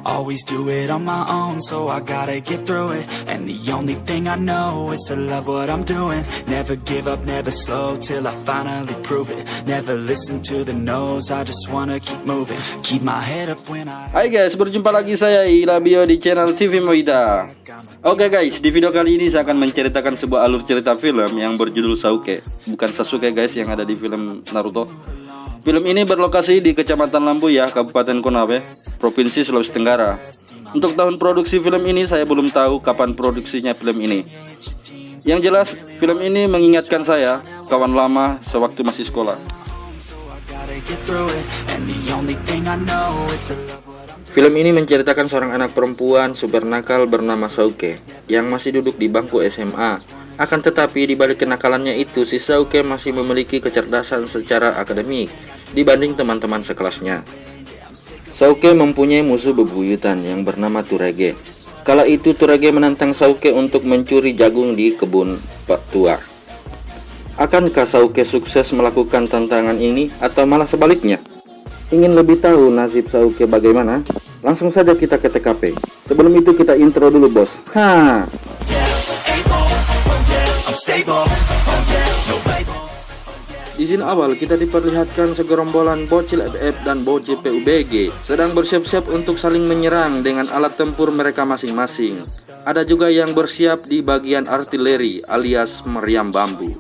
Always do it on my own, so I gotta get through it. And the only thing I know is to love what I'm doing. Never give up, never slow, till I finally prove it. Never listen to the no's, I just wanna keep moving. Keep my head up when I... Hai guys, berjumpa lagi saya Ilabio di channel TV Moida. Oke guys, di video kali ini saya akan menceritakan sebuah alur cerita film yang berjudul Sauke. Bukan Sasuke guys yang ada di film Naruto. Film ini berlokasi di Kecamatan Lambuya, Kabupaten Konawe, Provinsi Sulawesi Tenggara. Untuk tahun produksi film ini saya belum tahu kapan produksinya film ini. Yang jelas, film ini mengingatkan saya, kawan lama sewaktu masih sekolah. Film ini menceritakan seorang anak perempuan super nakal bernama Sauke yang masih duduk di bangku SMA. Akan tetapi di balik kenakalannya itu, si Sauke masih memiliki kecerdasan secara akademik dibanding teman-teman sekelasnya. Sauke mempunyai musuh bebuyutan yang bernama Turege. Kala itu Turege menantang Sauke untuk mencuri jagung di kebun Pak Tua. Akankah Sauke sukses melakukan tantangan ini atau malah sebaliknya? Ingin lebih tahu nasib Sauke bagaimana? Langsung saja kita ke TKP. Sebelum itu kita intro dulu bos. Di sini awal kita diperlihatkan segerombolan bocil FF dan bocil PUBG sedang bersiap-siap untuk saling menyerang dengan alat tempur mereka masing-masing. Ada juga yang bersiap di bagian artileri alias meriam bambu.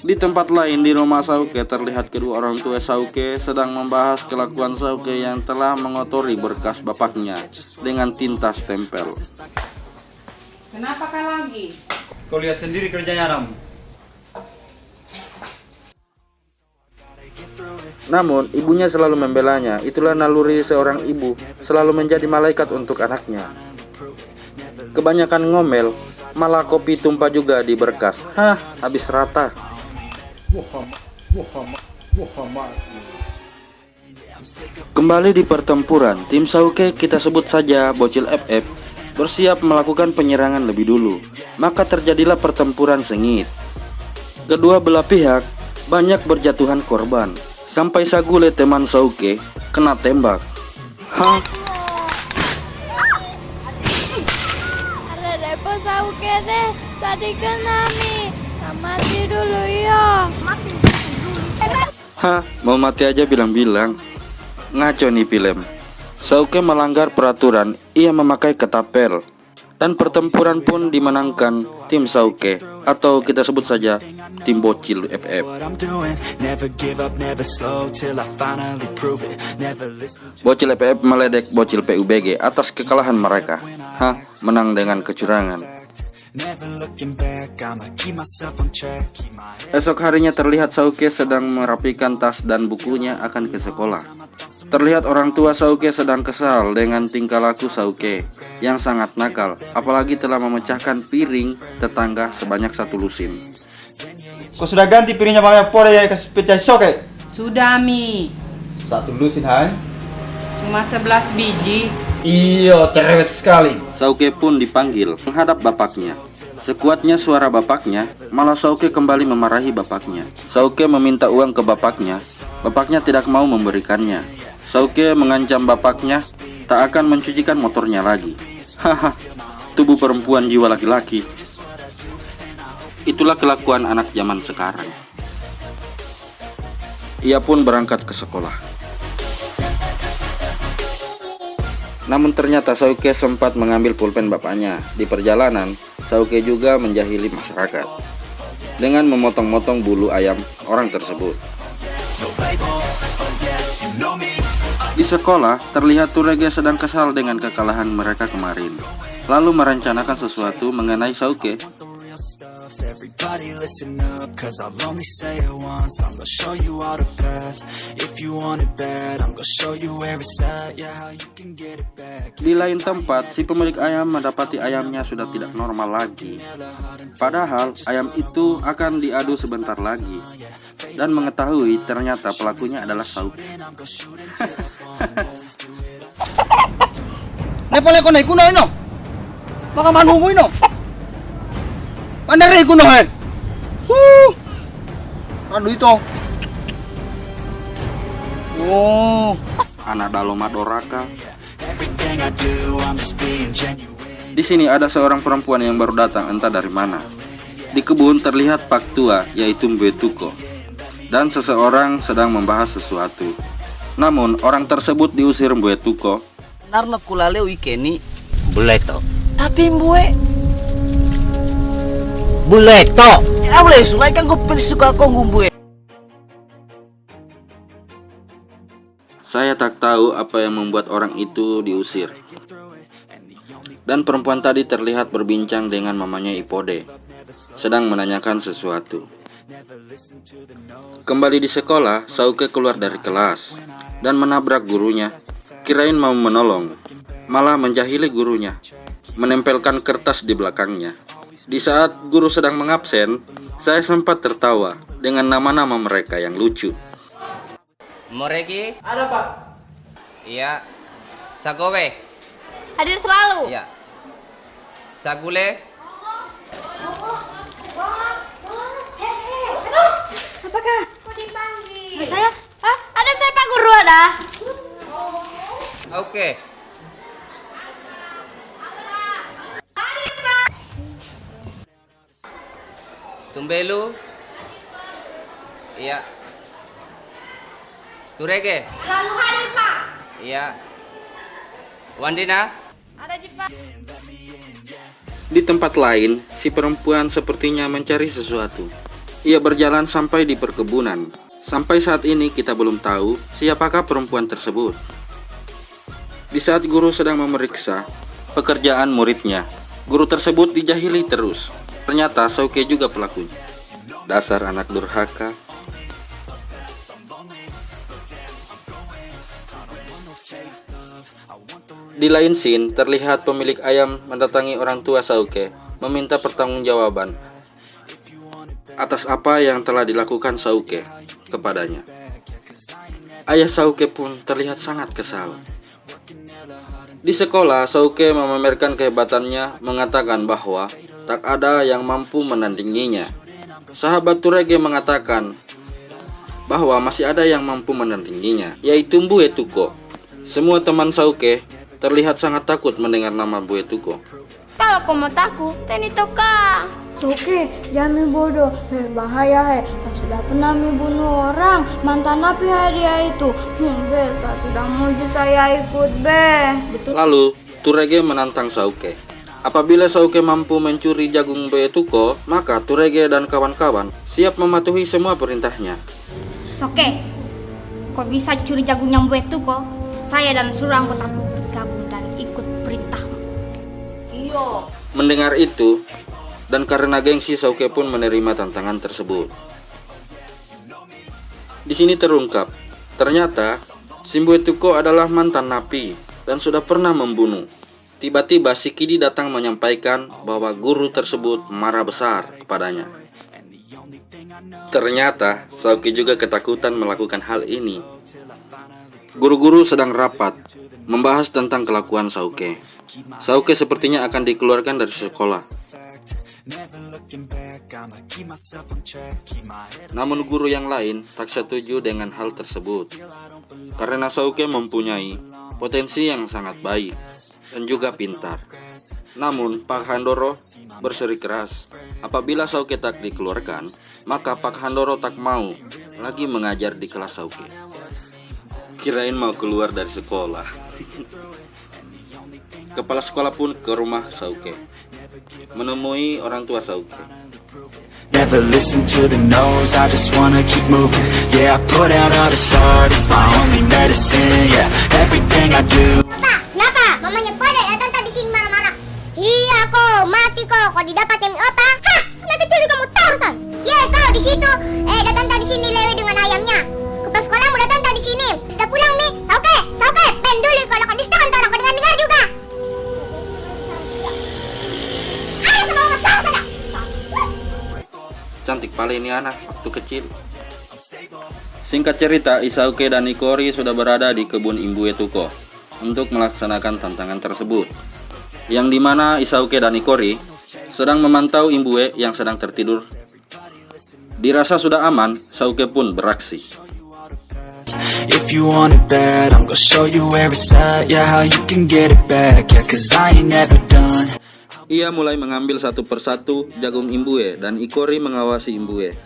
Di tempat lain di rumah Sauke terlihat kedua orang tua Sauke sedang membahas kelakuan Sauke yang telah mengotori berkas bapaknya dengan tinta stempel. Kenapa kau lagi? Kau lihat sendiri kerjanya Ram. Namun ibunya selalu membelanya. Itulah naluri seorang ibu, selalu menjadi malaikat untuk anaknya. Kebanyakan ngomel, malah kopi tumpah juga di berkas. Habis rata. Kembali di pertempuran, tim Sauke, kita sebut saja bocil FF, bersiap melakukan penyerangan lebih dulu. Maka terjadilah pertempuran sengit. Kedua belah pihak banyak berjatuhan korban, sampai Sagule teman Sauke kena tembak. Ada repo Sauke deh, tadi kena mi. Mati dulu ya. Mau mati aja bilang-bilang. Ngaco nih film. Sauke melanggar peraturan, ia memakai ketapel. Dan pertempuran pun dimenangkan tim Sauke, atau kita sebut saja tim bocil FF. Bocil FF meledek bocil PUBG atas kekalahan mereka. Menang dengan kecurangan. Esok harinya terlihat Sauke sedang merapikan tas dan bukunya akan ke sekolah. Terlihat orang tua Sauke sedang kesal dengan tingkah laku Sauke yang sangat nakal, apalagi telah memecahkan piring tetangga sebanyak 1 lusin. Kau sudah ganti piringnya pakai pole ya kasih pecah soket? Sudah mi. 1 lusin hai. Cuma 11 biji. Iya, cerewet sekali. Sauke pun dipanggil menghadap bapaknya. Sekuatnya suara bapaknya, malah Sauke kembali memarahi bapaknya. Sauke meminta uang ke bapaknya. Bapaknya tidak mau memberikannya. Sauke mengancam bapaknya tak akan mencucikan motornya lagi. Tubuh perempuan jiwa laki-laki. Itulah kelakuan anak zaman sekarang. Ia pun berangkat ke sekolah. Namun ternyata Sauke sempat mengambil pulpen bapaknya. Di perjalanan, Sauke juga menjahili masyarakat dengan memotong-motong bulu ayam orang tersebut. Di sekolah, terlihat Turege sedang kesal dengan kekalahan mereka kemarin, lalu merencanakan sesuatu mengenai Sauke. Everybody listen up, cause I'll only say it once. I'm gonna show you all the path. If you want it bad, I'm gonna show you where it's at. Yeah, how you can get it back. Di lain tempat, si pemilik ayam mendapati ayamnya sudah tidak normal lagi. Padahal ayam itu akan diadu sebentar lagi. Dan mengetahui ternyata pelakunya adalah Sauke. Nepal ko na ikuno ino. Baka manungo ino. Pandari ko na Ano ito? Oh, anak Daloma Doraka. Everything I do, I'm just being genuine. Di sini ada seorang perempuan yang baru datang entah dari mana. Di kebun terlihat Pak Tua, yaitu Mbue Tuko, dan seseorang sedang membahas sesuatu. Namun orang tersebut diusir Mbue Tuko. narno kulale wikeni buleto. Tapi mbue buleto. Ya boleh sulai kan gue suka kau ngumbue. Saya tak tahu apa yang membuat orang itu diusir. Dan perempuan tadi terlihat berbincang dengan mamanya Ipode, sedang menanyakan sesuatu. Kembali di sekolah, Sauke keluar dari kelas dan menabrak gurunya. Kirain mau menolong, malah menjahili gurunya, menempelkan kertas di belakangnya. Di saat guru sedang mengabsen, saya sempat tertawa dengan nama-nama mereka yang lucu. Moregi? Ada Pak. Iya. Sagowe? Hadir selalu. Iya. Sagule? Apakah? Mau dipanggil. Saya? Hah? Ada saya Pak Guru ada. Oke. Hadir Pak. Tumbelu? Iya. Turege? Selalu hadir Pak. Iya. Wandina? Ada Pak. Di tempat lain, si perempuan sepertinya mencari sesuatu. Ia berjalan sampai di perkebunan. Sampai saat ini kita belum tahu siapakah perempuan tersebut. Di saat guru sedang memeriksa pekerjaan muridnya, guru tersebut dijahili terus. Ternyata Sauke juga pelakunya. Dasar anak durhaka. Di lain scene, terlihat pemilik ayam mendatangi orang tua Sauke, meminta pertanggungjawaban atas apa yang telah dilakukan Sauke kepadanya. Ayah Sauke pun terlihat sangat kesal. Di sekolah, Sauke memamerkan kehebatannya, mengatakan bahwa tak ada yang mampu menandinginya. Sahabat Turege mengatakan bahwa masih ada yang mampu menandinginya, yaitu Mbue Tuko. Semua teman Sauke terlihat sangat takut mendengar nama Mbue Tuko. Kalau kau mau takut, teni toka. Oke, jangan bodoh. Bahaya tak sudah pernah bunuh orang. Mantan napi dia itu. Be, saya tidak mau saya ikut, Be. Betul. Lalu Turege menantang Sauke. Apabila Sauke mampu mencuri jagung Mbue Tuko, maka Turege dan kawan-kawan siap mematuhi semua perintahnya. Soke, kau bisa curi jagungnya Mbue Tuko? Saya dan seluruh anggotaku bergabung dan ikut perintahmu. Iyo. Mendengar itu, dan karena gengsi, Sauke pun menerima tantangan tersebut. Di sini terungkap, ternyata si Mbue Tuko adalah mantan napi dan sudah pernah membunuh. Tiba-tiba si Kidi datang menyampaikan bahwa guru tersebut marah besar kepadanya. Ternyata Sauke juga ketakutan melakukan hal ini. Guru-guru sedang rapat membahas tentang kelakuan Sauke. Sauke sepertinya akan dikeluarkan dari sekolah. Namun guru yang lain tak setuju dengan hal tersebut, karena Sauke mempunyai potensi yang sangat baik dan juga pintar. Namun Pak Handoro berseri keras. Apabila Sauke tak dikeluarkan, maka Pak Handoro tak mau lagi mengajar di kelas Sauke. Kirain mau keluar dari sekolah. Kepala sekolah pun ke rumah Sauke, menemui orang tua Sauke. Never listen to the no's, I just wanna keep moving. Yeah, I put out all this art, it's my only medicine. Yeah, everything I do. Kenapa? Mamanya pada datang tadi sini marah-marah. Iya kok, mati kok. Kok didapat yang otak? Hah? Anak kecil kamu tarusan. Ya kau di situ. Datang tadi sini lewe dengan ayamnya. Kepala sekolahmu datang tadi sini. Sudah pulang nih. Sauke, penduli kalau kau distakan orang kau dengar juga. Ada sama mama saja. Cantik pali ini anak waktu kecil. Singkat cerita, Isauke dan Ikori sudah berada di kebun Mbue Tuko untuk melaksanakan tantangan tersebut, yang dimana Isauke dan Ikori sedang memantau Mbue yang sedang tertidur. Dirasa sudah aman, Sauke pun beraksi. If you want it bad, I'm gonna show you where it's at. Yeah, how you can get it back. Yeah, cause I ain't never done. Ia mulai mengambil satu persatu jagung imbue dan Ikori mengawasi imbue.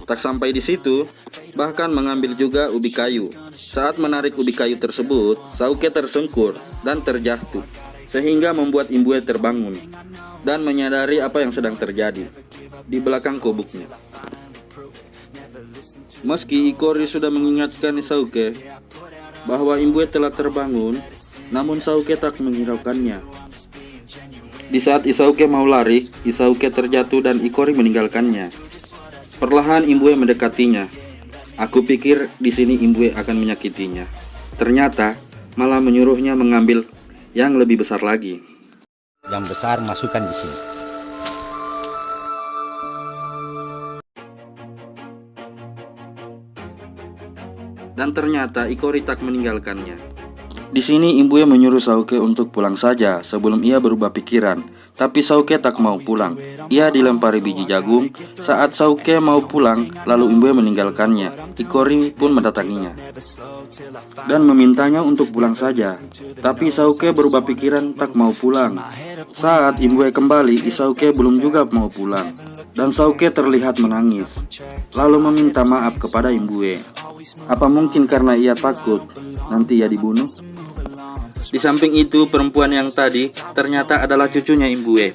Tak sampai di situ, bahkan mengambil juga ubi kayu. Saat menarik ubi kayu tersebut, Sauke tersungkur dan terjatuh, sehingga membuat imbue terbangun dan menyadari apa yang sedang terjadi di belakang gubuknya. Meski Ikori sudah mengingatkan Sauke bahwa imbue telah terbangun, namun Sauke tak menghiraukannya. Di saat Isauke mau lari, Isauke terjatuh dan Ikori meninggalkannya. Perlahan imbue mendekatinya. Aku pikir di sini imbue akan menyakitinya. Ternyata malah menyuruhnya mengambil yang lebih besar lagi. Yang besar masukkan di sini. Dan ternyata Ikori tak meninggalkannya. Di sini imbue menyuruh Sauke untuk pulang saja sebelum ia berubah pikiran. Tapi Sauke tak mau pulang. Ia dilempari biji jagung. Saat Sauke mau pulang, lalu imbue meninggalkannya. Ikori pun mendatanginya dan memintanya untuk pulang saja. Tapi Sauke berubah pikiran, tak mau pulang. Saat imbue kembali, Isauke belum juga mau pulang. Dan Sauke terlihat menangis, lalu meminta maaf kepada imbue. Apa mungkin karena ia takut nanti ia dibunuh? Di samping itu, perempuan yang tadi ternyata adalah cucunya imbue.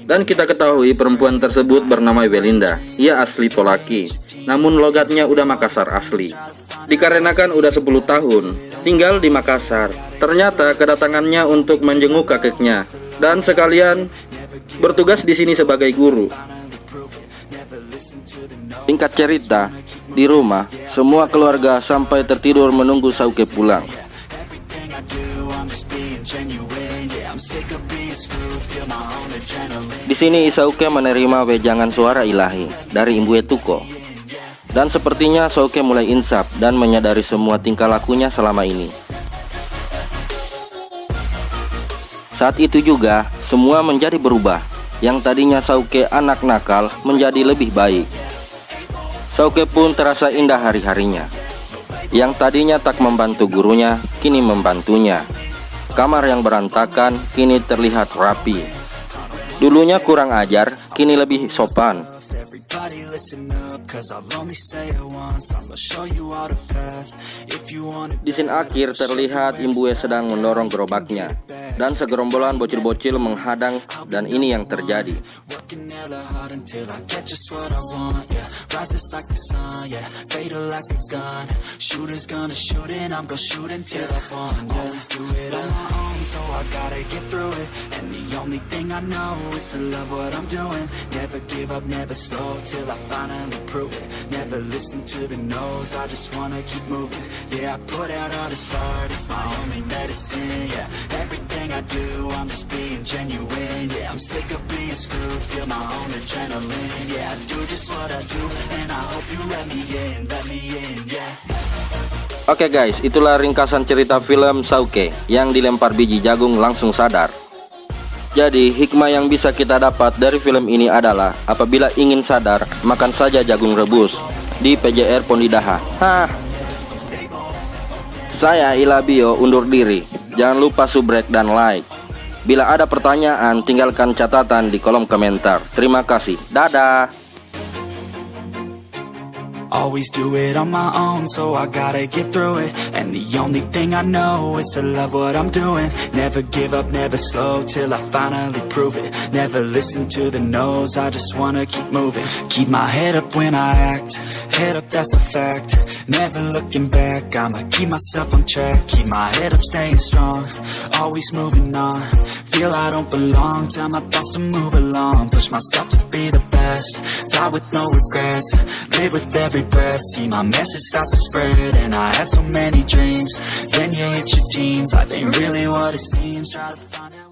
Dan kita ketahui perempuan tersebut bernama Belinda. Ia asli Tolaki, namun logatnya udah Makassar asli. Dikarenakan udah 10 tahun tinggal di Makassar, ternyata kedatangannya untuk menjenguk kakeknya dan sekalian bertugas di sini sebagai guru. Singkat cerita, di rumah semua keluarga sampai tertidur menunggu Sauke pulang. Di sini Isauke menerima wejangan suara ilahi dari Imbue Tuko. Dan sepertinya Sauke mulai insaf dan menyadari semua tingkah lakunya selama ini. Saat itu juga semua menjadi berubah. Yang tadinya Sauke anak nakal menjadi lebih baik. Sauke pun terasa indah hari-harinya. Yang tadinya tak membantu gurunya, kini membantunya. Kamar yang berantakan kini terlihat rapi. Dulunya kurang ajar, kini lebih sopan. Di scene akhir terlihat Imbue sedang mendorong gerobaknya dan segerombolan bocil-bocil menghadang, dan ini yang terjadi. Till I finally prove it. Never listen to the no's, I just wanna keep moving. Yeah, I put out all this art, it's my only medicine. Yeah, everything I do, I'm just being genuine. Yeah, I'm sick of being screwed, feel my own adrenaline. Yeah, I do just what I do, and I hope you let me in, yeah. Oke guys, itulah ringkasan cerita film Sauke yang dilempar biji jagung langsung sadar. Jadi hikmah yang bisa kita dapat dari film ini adalah apabila ingin sadar, makan saja jagung rebus di PJR Pondidaha. Saya Ilabio undur diri. Jangan lupa subrek dan like. Bila ada pertanyaan, tinggalkan catatan di kolom komentar. Terima kasih. Dadah. Always do it on my own, so I gotta get through it. And the only thing I know is to love what I'm doing. Never give up, never slow, till I finally prove it. Never listen to the no's, I just wanna keep moving. Keep my head up when I act, head up, that's a fact. Never looking back, I'ma keep myself on track. Keep my head up, staying strong, always moving on. Feel I don't belong, tell my thoughts to move along. Push myself to be the best, die with no regrets. Live with every breath, see my message start to spread. And I had so many dreams, then you hit your teens. Life ain't really what it seems, try to find out